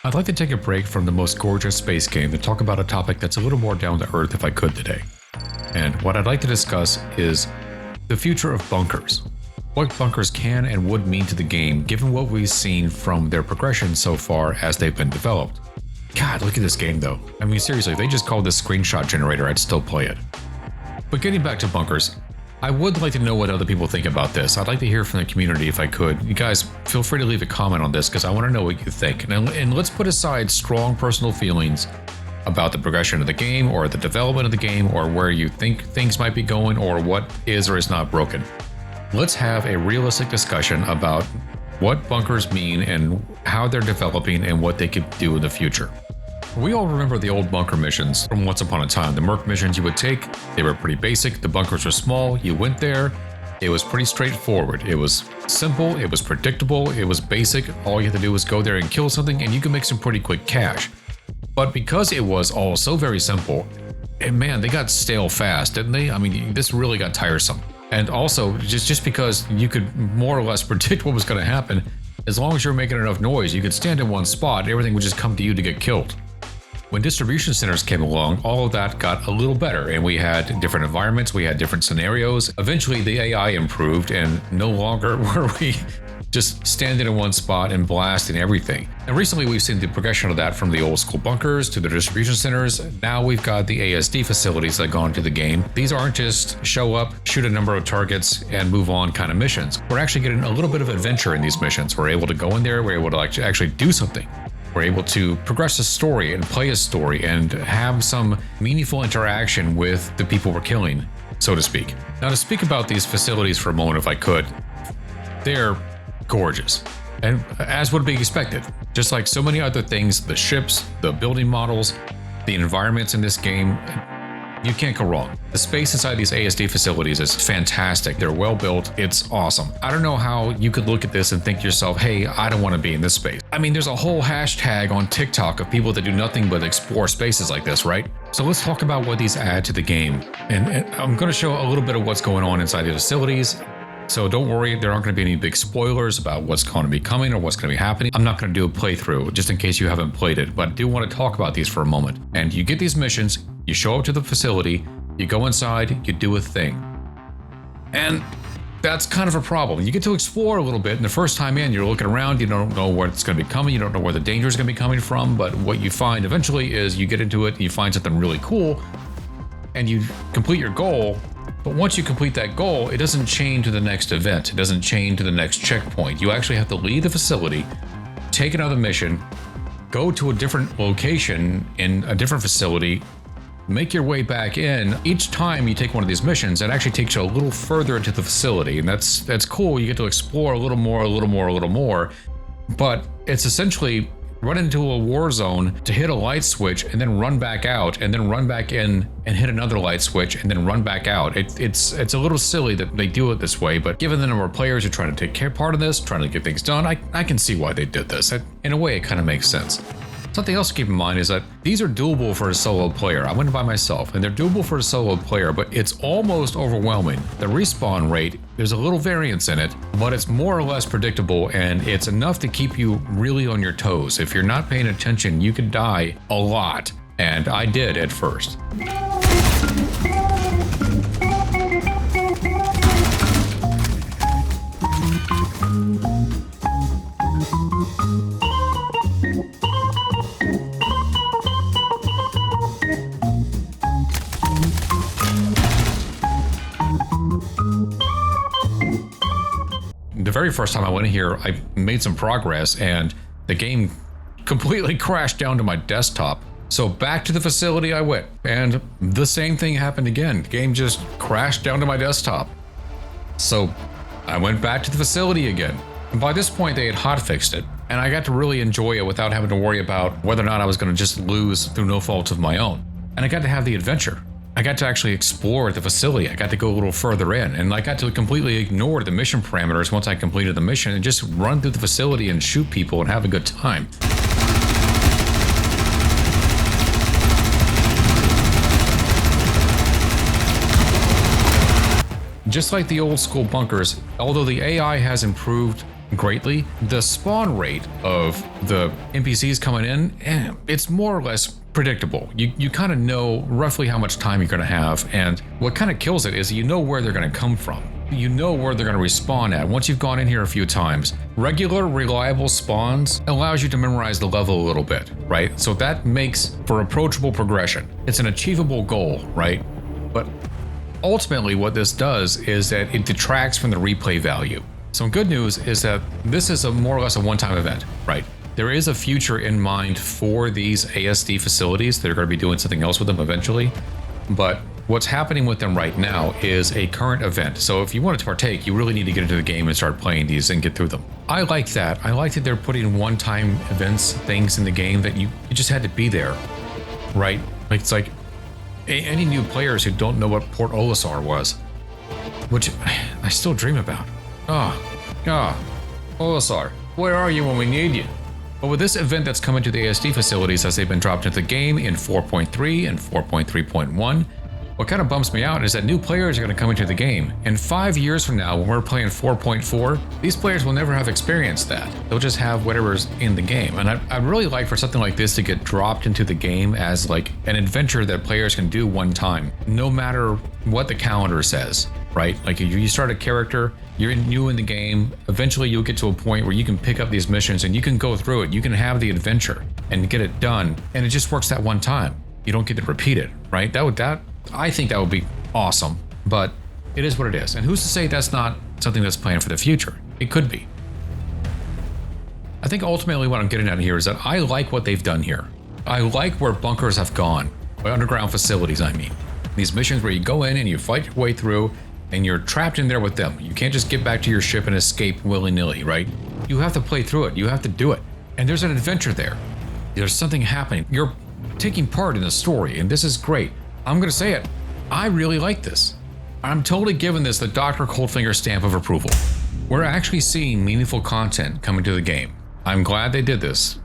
I'd like to take a break from the most gorgeous space game to talk about a topic that's a little more down to earth if I could today. And what I'd like to discuss is the future of bunkers. What bunkers can and would mean to the game given what we've seen from their progression so far as they've been developed. God, look at this game though. I mean seriously, if they just called this screenshot generator, I'd still play it. But getting back to bunkers, I would like to know what other people think about this. I'd like to hear from the community if I could. You guys, feel free to leave a comment on this because I want to know what you think. And let's put aside strong personal feelings about the progression of the game or the development of the game or where you think things might be going or what is or is not broken. Let's have a realistic discussion about what bunkers mean and how they're developing and what they could do in the future. We all remember the old bunker missions from once upon a time. The Merc missions you would take, they were pretty basic. The bunkers were small. You went there. It was pretty straightforward. It was simple. It was predictable. It was basic. All you had to do was go there and kill something and you could make some pretty quick cash. But because it was all so very simple, and man, they got stale fast, didn't they? I mean, this really got tiresome. And also, just because you could more or less predict what was going to happen, as long as you're making enough noise, you could stand in one spot, everything would just come to you to get killed. When distribution centers came along, all of that got a little better and we had different environments, we had different scenarios. Eventually the AI improved and no longer were we just standing in one spot and blasting everything. And recently we've seen the progression of that from the old school bunkers to the distribution centers. Now we've got the ASD facilities that have gone to the game. These aren't just show up, shoot a number of targets and move on kind of missions. We're actually getting a little bit of adventure in these missions. We're able to go in there, we're able to actually do something. We're able to progress a story and play a story and have some meaningful interaction with the people we're killing, so to speak. Now to speak about these facilities for a moment if I could, they're gorgeous. And as would be expected, just like so many other things, the ships, the building models, the environments in this game, you can't go wrong. The space inside these ASD facilities is fantastic. They're well built. It's awesome. I don't know how you could look at this and think to yourself, hey, I don't want to be in this space. I mean, there's a whole hashtag on TikTok of people that do nothing but explore spaces like this, right? So let's talk about what these add to the game. And I'm going to show a little bit of what's going on inside the facilities. So don't worry, there aren't going to be any big spoilers about what's going to be coming or what's going to be happening. I'm not going to do a playthrough just in case you haven't played it, but I do want to talk about these for a moment. And you get these missions, you show up to the facility, you go inside, you do a thing. And that's kind of a problem. You get to explore a little bit, and the first time in, you're looking around, you don't know where it's going to be coming, you don't know where the danger is going to be coming from, but what you find eventually is you get into it, and you find something really cool, and you complete your goal. But once you complete that goal, it doesn't chain to the next event. It doesn't chain to the next checkpoint. You actually have to leave the facility, take another mission, go to a different location in a different facility, make your way back in. Each time you take one of these missions, it actually takes you a little further into the facility. And that's cool. You get to explore a little more. But it's essentially run into a war zone to hit a light switch and then run back out and then run back in and hit another light switch and then run back out. It's a little silly that they do it this way, but given the number of players who are trying to take part of this, trying to get things done, I can see why they did this. In a way, it kind of makes sense. Something else to keep in mind is that these are doable for a solo player. I went by myself and they're doable for a solo player, but it's almost overwhelming. The respawn rate, there's a little variance in it, but it's more or less predictable and it's enough to keep you really on your toes. If you're not paying attention, you could die a lot. And I did at first. The very first time I went in here, I made some progress and the game completely crashed down to my desktop. So back to the facility I went and the same thing happened again. The game just crashed down to my desktop. So I went back to the facility again. And by this point they had hotfixed it and I got to really enjoy it without having to worry about whether or not I was going to just lose through no fault of my own. And I got to have the adventure. I got to actually explore the facility. I got to go a little further in and I got to completely ignore the mission parameters once I completed the mission and just run through the facility and shoot people and have a good time. Just like the old school bunkers, although the AI has improved greatly. The spawn rate of the NPCs coming in, it's more or less predictable. You kind of know roughly how much time you're going to have, and what kind of kills it is you know where they're going to come from. You know where they're going to respawn at once you've gone in here a few times. Regular, reliable spawns allows you to memorize the level a little bit, right? So that makes for approachable progression. It's an achievable goal, right? But ultimately what this does is that it detracts from the replay value. Some good news is that this is more or less a one-time event, right? There is a future in mind for these ASD facilities. They're going to be doing something else with them eventually, but what's happening with them right now is a current event. So if you wanted to partake, you really need to get into the game and start playing these and get through them. I like that. I like that they're putting one-time events, things in the game that you just had to be there, right? Like it's like any new players who don't know what Port Olisar was, which I still dream about. Olisar, where are you when we need you? But with this event that's coming to the ASD facilities as they've been dropped into the game in 4.3 and 4.3.1, what kind of bumps me out is that new players are going to come into the game. And 5 years from now, when we're playing 4.4, these players will never have experienced that. They'll just have whatever's in the game. And I'd really like for something like this to get dropped into the game as like an adventure that players can do one time, no matter what the calendar says, right? Like you start a character, you're new in the game, eventually you'll get to a point where you can pick up these missions and you can go through it. You can have the adventure and get it done. And it just works that one time. You don't get to repeat it, right? I think that would be awesome, but it is what it is. And who's to say that's not something that's planned for the future? It could be. I think ultimately what I'm getting at here is that I like what they've done here. I like where bunkers have gone, underground facilities, I mean. These missions where you go in and you fight your way through and you're trapped in there with them. You can't just get back to your ship and escape willy-nilly, right? You have to play through it. You have to do it. And there's an adventure there. There's something happening. You're taking part in the story, and this is great. I'm going to say it. I really like this. I'm totally giving this the Dr. Coldfinger stamp of approval. We're actually seeing meaningful content coming to the game. I'm glad they did this.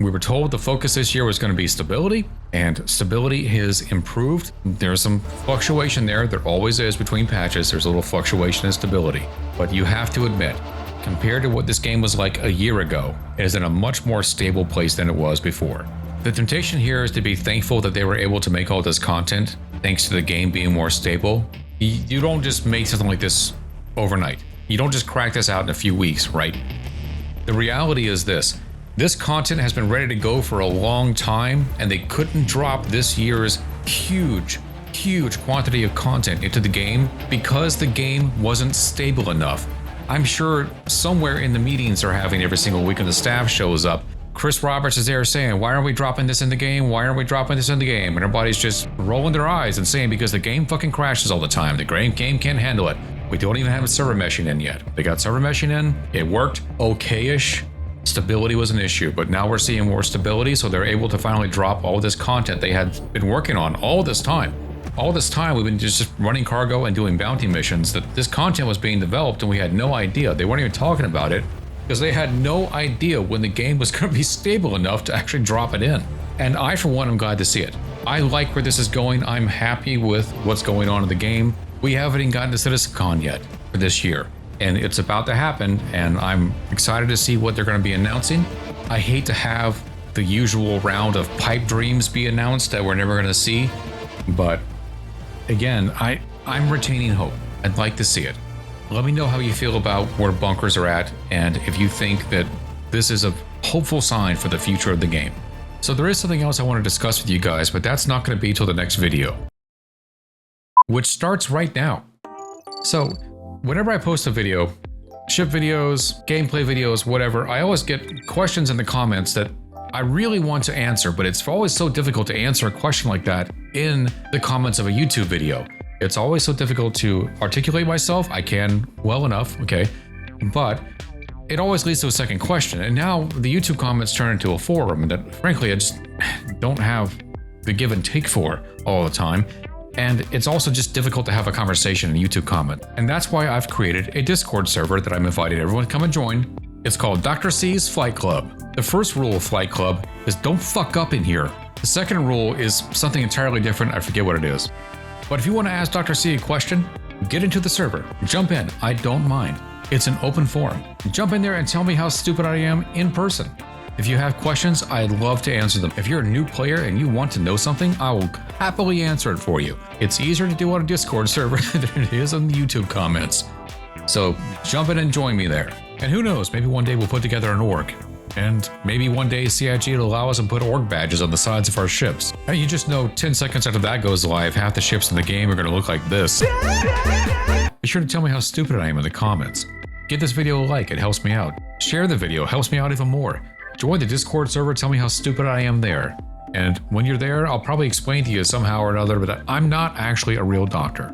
We were told the focus this year was going to be stability, and stability has improved. There's some fluctuation there. There always is between patches. There's a little fluctuation in stability. But you have to admit, compared to what this game was like a year ago, it is in a much more stable place than it was before. The temptation here is to be thankful that they were able to make all this content thanks to the game being more stable. You don't just make something like this overnight. You don't just crack this out in a few weeks, right? The reality is this. This content has been ready to go for a long time, and they couldn't drop this year's huge quantity of content into the game because the game wasn't stable enough. I'm sure somewhere in the meetings they're having every single week when the staff shows up, Chris Roberts is there saying, why aren't we dropping this in the game? Why aren't we dropping this in the game? And everybody's just rolling their eyes and saying, because the game fucking crashes all the time. The game can't handle it. We don't even have server meshing in yet. They got server meshing in. It worked okay-ish. Stability was an issue, but now we're seeing more stability, so they're able to finally drop all this content they had been working on all this time. All this time we've been just running cargo and doing bounty missions. That this content was being developed and we had no idea. They weren't even talking about it, because they had no idea when the game was going to be stable enough to actually drop it in. And I, for one, am glad to see it. I like where this is going. I'm happy with what's going on in the game. We haven't even gotten to CitizenCon yet for this year, and it's about to happen, and I'm excited to see what they're going to be announcing. I hate to have the usual round of pipe dreams be announced that we're never going to see, but again, I'm retaining hope. I'd like to see it. Let me know how you feel about where bunkers are at, and if you think that this is a hopeful sign for the future of the game. So there is something else I want to discuss with you guys, but that's not going to be till the next video, which starts right now. So whenever I post a video, ship videos, gameplay videos, whatever, I always get questions in the comments that I really want to answer, but it's always so difficult to answer a question like that in the comments of a YouTube video. It's always so difficult to articulate myself. I can well enough, okay, but it always leads to a second question. And now the YouTube comments turn into a forum that, frankly, I just don't have the give and take for all the time. And it's also just difficult to have a conversation in a YouTube comment. And that's why I've created a Discord server that I'm inviting everyone to come and join. It's called Dr. C's Flight Club. The first rule of Flight Club is don't fuck up in here. The second rule is something entirely different. I forget what it is. But if you want to ask Dr. C a question, get into the server. Jump in. I don't mind. It's an open forum. Jump in there and tell me how stupid I am in person. If you have questions, I'd love to answer them. If you're a new player and you want to know something, I will happily answer it for you. It's easier to do on a Discord server than it is on the YouTube comments. So jump in and join me there. And who knows, maybe one day we'll put together an org. And maybe one day CIG will allow us to put org badges on the sides of our ships. And you just know 10 seconds after that goes live, half the ships in the game are going to look like this. Be sure to tell me how stupid I am in the comments. Give this video a like, it helps me out. Share the video, helps me out even more. Join the Discord server, tell me how stupid I am there. And when you're there, I'll probably explain to you somehow or another, but I'm not actually a real doctor.